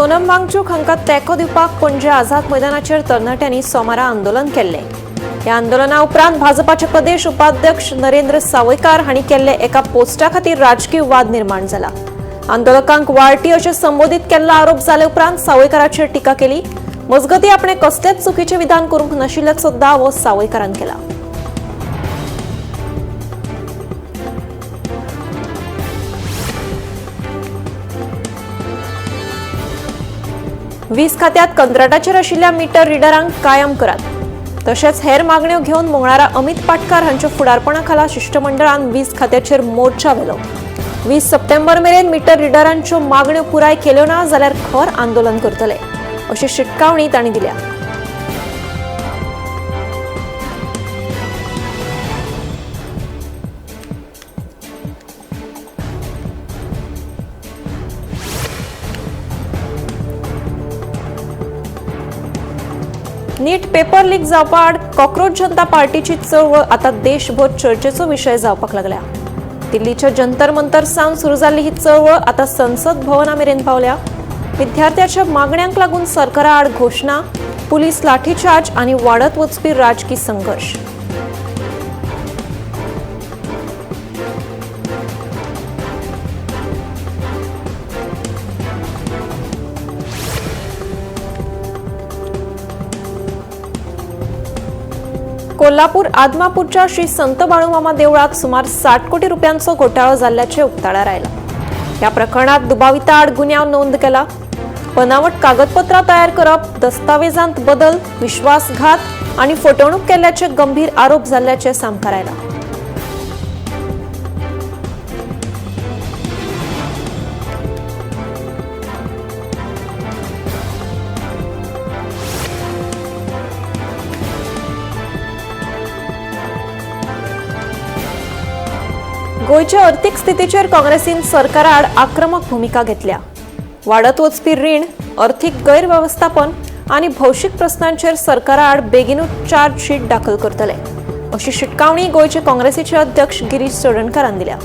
सोनम वांगचूक हांकां तेंको दिवपाक पणजे आझाद मैदानाचेर तरणाट्यांनी सोमारा आंदोलन केल्लें। ह्या आंदोलना उपरांत भाजपाचे प्रदेश उपाध्यक्ष नरेंद्र सावयकार हांणी केल्ले एका पोस्टा खातीर राजकीय वाद निर्माण जाला। आंदोलकांक वाळटी अशें संबोधीत केल्लो आरोप जाले उपरांत सावयकाराचेर टिका केली। मजगतीं आपणें कसलेच चुकीचें विधान करूंक नाशिल्ल्याचो दावो सावयकारान केला। वीज खात्यात कंत्राटाचेर आशिल्ल्या मिटर रिडरांक कायम करात। तशेंच हेर मागण्यो घेवन मंगळारा अमित पाटकार हांच्या फुडारपणा खाला शिष्टमंडळान वीज खात्याचेर मोर्चा व्हेलो। 20 सप्टेंबर मेरेन मिटर रिडरांच्यो मागण्यो पुराय केल्यो ना जाल्यार खर आंदोलन करतले अशी शिटकावणी तांणी दिल्या। नीट पेपर लीक जावपा आड कॉक्रोच जनता पार्टीची चळवळ आता देशभर चर्चेचो विषय जावपाक लागल्या। दिल्लीच्या जंतर मंतर सावन सुरू जाल्ली ही चळवळ आता संसद भवना मेरेन पावल्या। विद्यार्थ्यांच्या मागण्यांक लागून सरकारा आड घोषणा, पुलीस लाठीचार्ज आनी वाडत वचपी राजकी संघर्ष। कोल्हापूर आदमापूरच्या श्री संत बाळूमामा देवळात सुमार 60 कोटी रुपयांचो घोटाळो जाल्ल्याचे उक्ताडार आयला। या प्रकरणात दुबाविता आड गुन्यांव नोंद केला। बनावट कागदपत्रां तयार करप, दस्तावेजांत बदल, विश्वासघात आनी फटवणूक केल्ल्याचे गंभीर आरोप जाल्ल्याचे सामकार आयला। गोयच्या अर्थीक स्थितीचेर काँग्रेसीन सरकारा आड आक्रमक भूमिका घेतल्या। वाडत वचपी रीण, अर्थीक गैरव्यवस्थापन आनी भौशीक प्रस्नांचेर सरकारा आड बेगीनूच चार्जशीट दाखल करतले अशी शिटकावणी गोयचे काँग्रेसीचे अध्यक्ष गिरीश चोडणकारान दिल्या।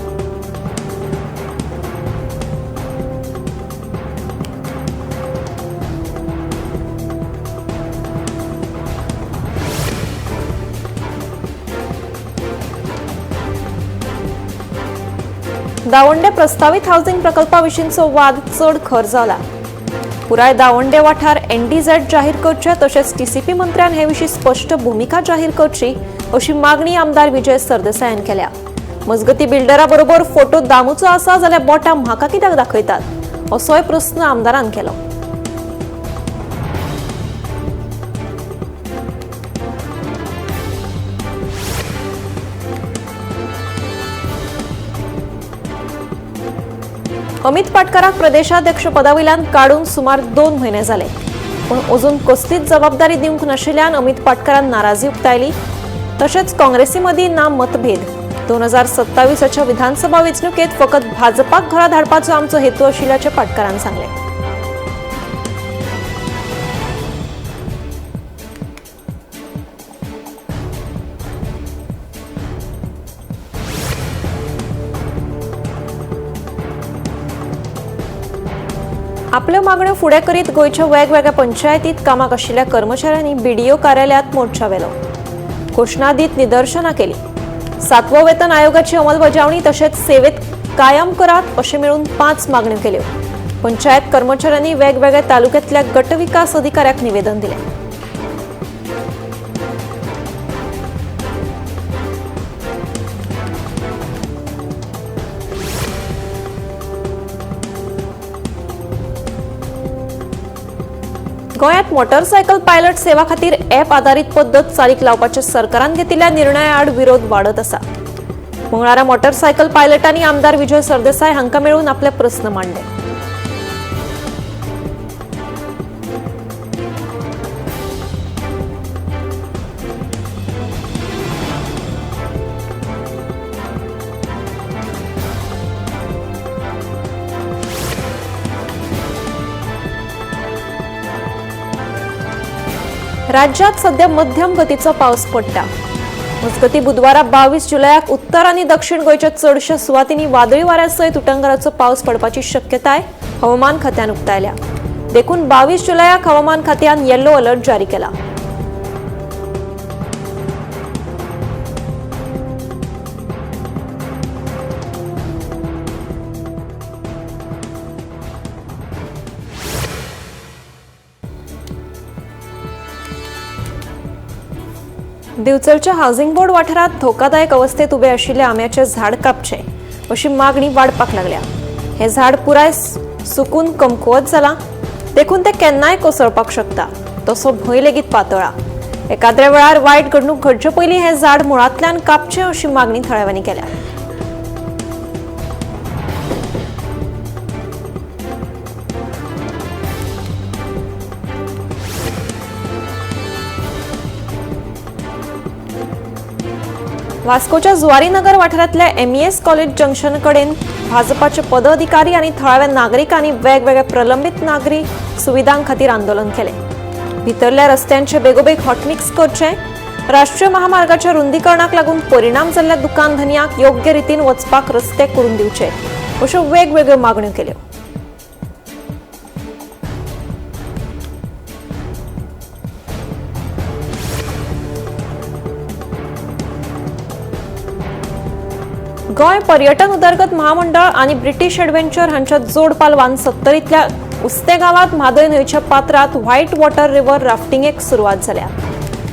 दावंडे प्रस्तावित हाऊसिंग प्रकल्पाविशींचो वाद चड खर जाला। पुराय दावंडे वाठार NDZ जाहीर करचे तशेंच TCP मंत्र्यान हे विशीं स्पष्ट भूमिका जाहीर करची अशी मागणी आमदार विजय सरदेसायान केल्या। मजगती बिल्डरा बरोबर फोटो दामूचो आसा जाल्यार बोटां म्हाका कित्याक दाखयतात असोय प्रस्न आमदारान केलो। अमित पाटकाराक प्रदेशाध्यक्ष पदावयल्यान काडून सुमार 2 म्हयने जाले, पूण अजून कसलीच जबाबदारी दिवंक नाशिल्ल्यान अमित पाटकारान नाराजी उक्तायली। तशेंच काँग्रेसी मदीं ना मतभेद। 2027च्या विधानसभा वेंचणुकेंत फकत भाजपाक घरा धाडपाचो आमचो हेतू आशिल्ल्याचे पाटकारान सांगलें। आपल्यो मागण्यो फुडें करीत गोयच्या वेगवेगळ्या पंचायतींत कामाक आशिल्ल्या कर्मचाऱ्यांनी BDO कार्यालयांत मोर्चा व्हेलो। घोशणा दीत निदर्शनां केली। 7वो वेतन आयोगाची अंमलबजावणी तशेंच सेवेत कायम करात अशें मेळून 5 मागण्यो केल्यो। पंचायत कर्मचाऱ्यांनी वेगवेगळ्या तालुक्यांतल्या गट विकास अधिकाऱ्याक निवेदन दिलें। गोंयांत मोटरसायकल पायलट सेवा खातीर ॲप आधारीत पद्दत चालीक लावपाच्या सरकारान घेतिल्ल्या निर्णया आड विरोध वाडत आसा। मंगळारा मोटरसायकल पायलटांनी आमदार विजय सरदेसाय हांकां मेळून आपले प्रस्न मांडले। राज्यात सध्या मध्यम गतीचो पावस पडटा। मजगती बुधवारा 22 जुलयाक उत्तर आणि दक्षिण गोयच्या चडशा सुवातींनी वादळी वाऱ्यासयत उटंगराचो पावस पडपाची शक्यताय हवामान खात्यान उक्तायल्या। देखून 22 जुलयाक हवामान खात्यान येलो अलर्ट जारी केला. दिवचलच्या हाऊसिंग बोर्ड वाठारात धोकादायक अवस्थेत उभे आशिल्ले आंब्याचे झाड कापचे अशी मागणी वाडपाक लागल्या. हे झाड पुराय सुकून कमकुवत जाला, देखून ते केन्नाय कोसळपाक शकता, तसो भंय लेगीत पातळा. एकाद्रे वेळार वायट घडणूक घडचे पयलीं हे झाड मुळांतल्यान कापचे अशी मागणी थळाव्यांनी केल्या. वास्कोच्या जुवारीनगर वाठारांतल्या MES कॉलेज जंक्शन कडेन भाजपाचे पदाधिकारी आणि थळाव्या नागरिकांनी वेगवेगळ्या प्रलंबित नागरी सुविधां खातीर आंदोलन केले. भितरल्या रस्त्यांचे बेगोबेग हॉटमिक्स करचे, राष्ट्रीय महामार्गाच्या रुंदीकरणाक लागून परिणाम जाल्ल्या दुकान धन्यांक योग्य रितीन वचपाक रस्ते करून दिवचे अश्यो वेगवेगळ्यो मागण्यो केल्यो. गोय पर्यटन उदरगत महामंडळ आणि ब्रिटिश एडव्हेंचर हांच्या जोड पालवान सत्तरीतल्या उस्ते गावात म्हादय न्हंयच्या पात्रात व्हाईट वॉटर रिव्हर राफ्टिंगेक सुरवात जाल्या.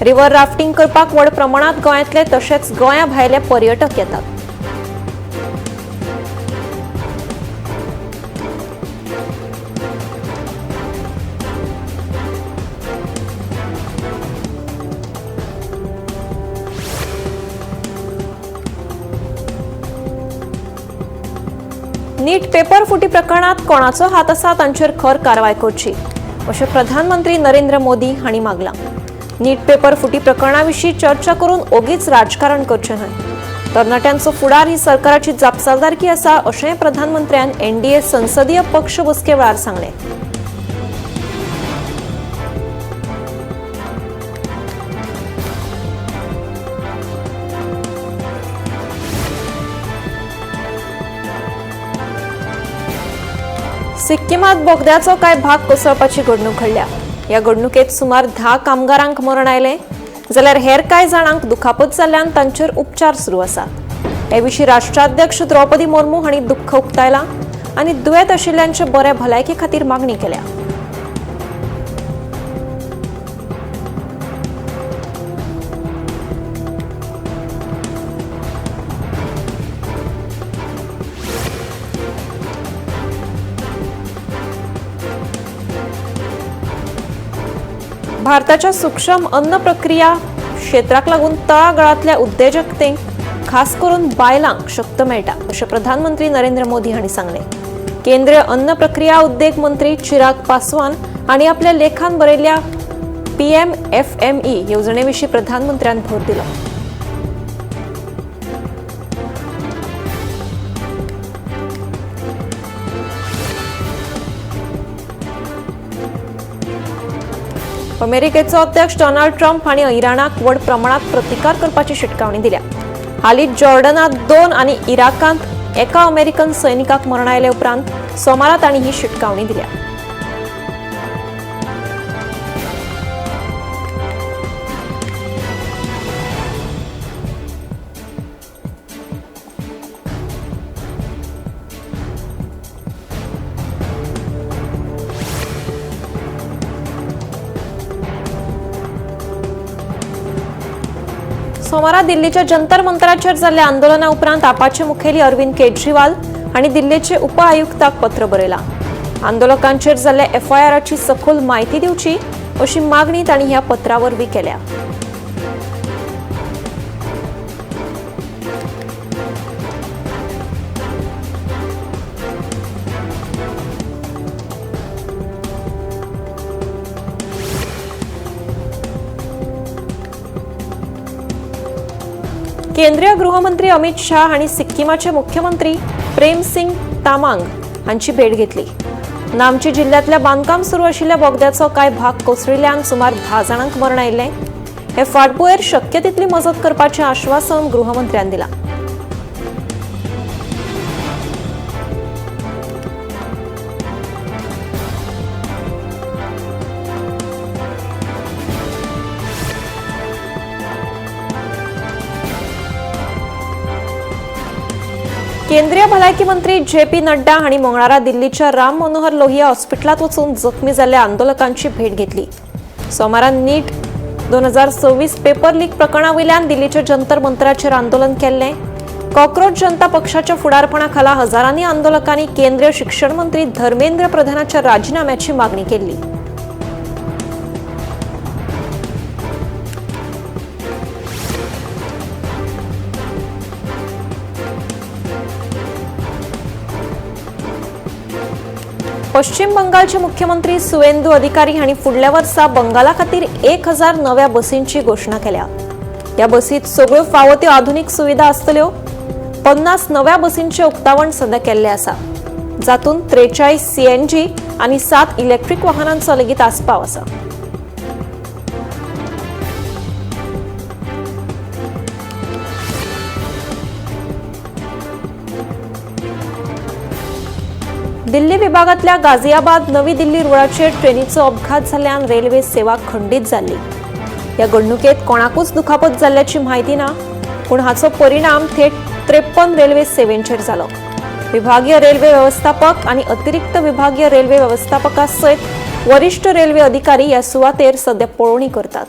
रिव्हर राफ्टिंग करपाक व्हड प्रमाणात गोंयांतले तशेंच गोंया भायले पर्यटक येतात. नीट पेपर फुटी प्रकरणात कोणाचो हात आसा तांचेर खर कारवाय करची अशें प्रधानमंत्री नरेंद्र मोदी हांणी मागलां. नीट पेपर फुटी प्रकरणाविशीं चर्चा करून ओगीच राजकारण करचें न्हय. तरणाट्यांचो फुडार ही सरकाराची जापसालदारकी आसा अशेंय प्रधानमंत्र्यान NDA संसदीय पक्ष बसके वेळार सांगलें. सिक्कीमात बोगद्याचो काय भाग कोसळपाची घडणूक घडल्या. या घडणुकेत सुमार 10 कामगारांक मरण आयले, जाल्यार हेर कांय जाणांक दुखापत जाल्ल्यान तांचेर उपचार सुरू आसात. हे विशीं राष्ट्राध्यक्ष द्रौपदी मुर्मू हांणी दुख्ख उक्तायलां आनी दुयेंत आशिल्ल्यांचे बरे भलायके खातीर मागणी केल्या. भारताच्या सूक्ष्म अन्न प्रक्रिया क्षेत्राक लागून तळागाळातल्या उद्योजकतेक खास करून बायलांक शक्त मेळटा अशें प्रधानमंत्री नरेंद्र मोदी हांणी सांगलें. केंद्रीय अन्न प्रक्रिया उद्देग मंत्री चिराग पासवान हांणी आपल्या लेखान बरयल्ल्या PMFME येवजणे विशीं प्रधानमंत्र्यान भर दिलो. अमेरिकेचो अध्यक्ष डोनाल्ड ट्रम्प हांणी इराणाक व्हड प्रमाणात प्रतिकार करपाची शिटकावणी दिल्या. हालींच जॉर्डनात 2 आनी इराकांत एका अमेरिकन सैनिकाक मरण आयले उपरांत सोमारा तांणी ही शिटकावणी दिल्या. सोमारा दिल्लीच्या जंतर मंतराचेर जाल्ल्या आंदोलना उपरांत आपाचे मुखेली अरविंद केजरीवाल हांणी दिल्लीचे उप आयुक्ताक पत्र बरयलां. आंदोलकांचेर जाल्ल्या FIRची सखोल म्हायती दिवची अशी मागणी तांणी ह्या पत्रा वरवीं केल्या. केंद्रीय गृहमंत्री अमित शाह हांणी सिक्कीमाचे मुख्यमंत्री प्रेम सिंग तामांग हांची भेट घेतली. नामची जिल्ह्यातल्या बांदकाम सुरू आशिल्ल्या बोगद्याचो कांय भाग कोसळिल्ल्यान सुमार 10 जाणांक मरण आयिल्लें. हे फाटभुंयेर शक्य तितली मजत करपाचें आश्वासन गृहमंत्र्यान दिलां. केंद्रीय भलायकी मंत्री जे.पी. नड्डा हांणी मंगळारा दिल्लीच्या राम मनोहर लोहिया हॉस्पिटलात वचून जखमी जाल्ल्या आंदोलकांची भेट घेतली। सोमारान नीट 2026 पेपर लीक प्रकरणा वयल्यान दिल्लीच्या जंतर मंतराचेर आंदोलन केल्लें। कॉक्रोच जनता पक्षाच्या फुडारपणाखाला हजारांनी आंदोलकांनी केंद्रीय शिक्षण मंत्री धर्मेंद्र प्रधानाच्या राजीनाम्याची मागणी केली। पश्चिम बंगालचे मुख्यमंत्री सुवेंदू अधिकारी हांणी फुडल्या वर्सा बंगाला खातीर 1000 नव्या बसींची घोषणा केल्या। या बसीत सगळ्यो फावो त्यो आधुनिक सुविधा आसतल्यो। 50 नव्या बसींचे उक्तावण सध्या केल्ले आसा, जातून 43 सीएनजी आनी 7 इलेक्ट्रिक वाहनांचो लेगीत आस्पाव आसा। दिल्ली विभागातल्या गाझियाबाद नवी दिल्ली रुळाचेर ट्रेनीचो अपघात जाल्ल्यान रेल्वे सेवा खंडीत जाल्ली। या घडणुकेत कोणाकूच दुखापत जाल्ल्याची म्हायती ना, पूण हाचो परिणाम थेट 53 रेल्वे सेवेंचेर जालो। विभागीय रेल्वे व्यवस्थापक आनी अतिरिक्त विभागीय रेल्वे व्यवस्थापका सयत वरिष्ठ रेल्वे अधिकारी ह्या सुवातेर सध्या पळोवणी करतात।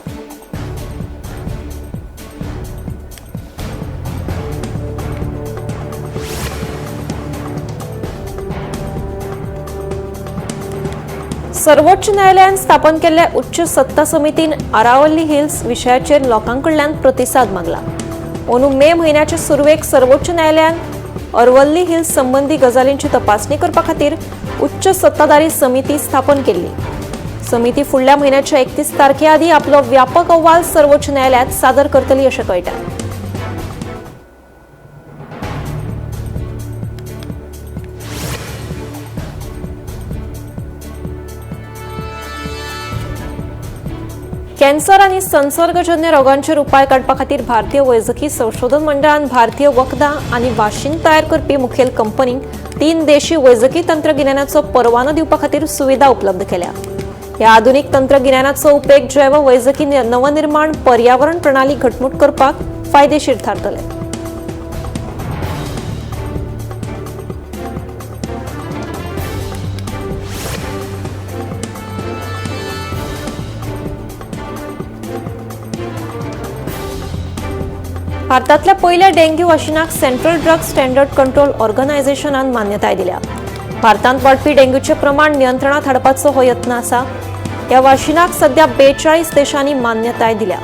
सर्वोच्च न्यायालयान स्थापन केल्ल्या उच्च सत्ता समितीन अरावली हिल्स विशयाचेर लोकांकडल्यान प्रतिसाद मागला। अंदू मे म्हयन्याच्या सुरवेक सर्वोच्च न्यायालयान अरवल्ली हिल्स संबंधी गजालींची तपासणी करपा खातीर उच्च सत्ताधारी समिती स्थापन केल्ली। समिती फुडल्या म्हयन्याच्या 31 तारखे आदी आपलो व्यापक अहवाल सर्वोच्च न्यायालयात सादर करतली अशें कळटा। कॅन्सर आनी संसर्गजन्य रोगांचेर उपाय काडपा खातीर भारतीय वैजकी संशोधन मंडळान भारतीय वखदां आनी वाशीन तयार करपी मुखेल कंपनींक 3 देशी वैजकी तंत्रगिन्यानाचो परवानो दिवपा खातीर सुविधा उपलब्ध केल्या। ह्या आधुनिक तंत्रगिन्यानाचो उपेग जैव वैजकी नवनिर्माण पर्यावरण प्रणाली घटमूट करपाक फायदेशीर थारतले। भारतातल्या पहिल्या डेंग्यू वाशिनाक सेंट्रल ड्रग स्टँडर्ड कंट्रोल ऑर्गनायझेशनान मान्यताय दिल्या। भारतांत वाडपी डेंग्यूचे प्रमाण नियंत्रणात हाडपाचो हो यत्न आसा। या वाशिनाक सध्या 42 देशांनी मान्यताय दिल्या।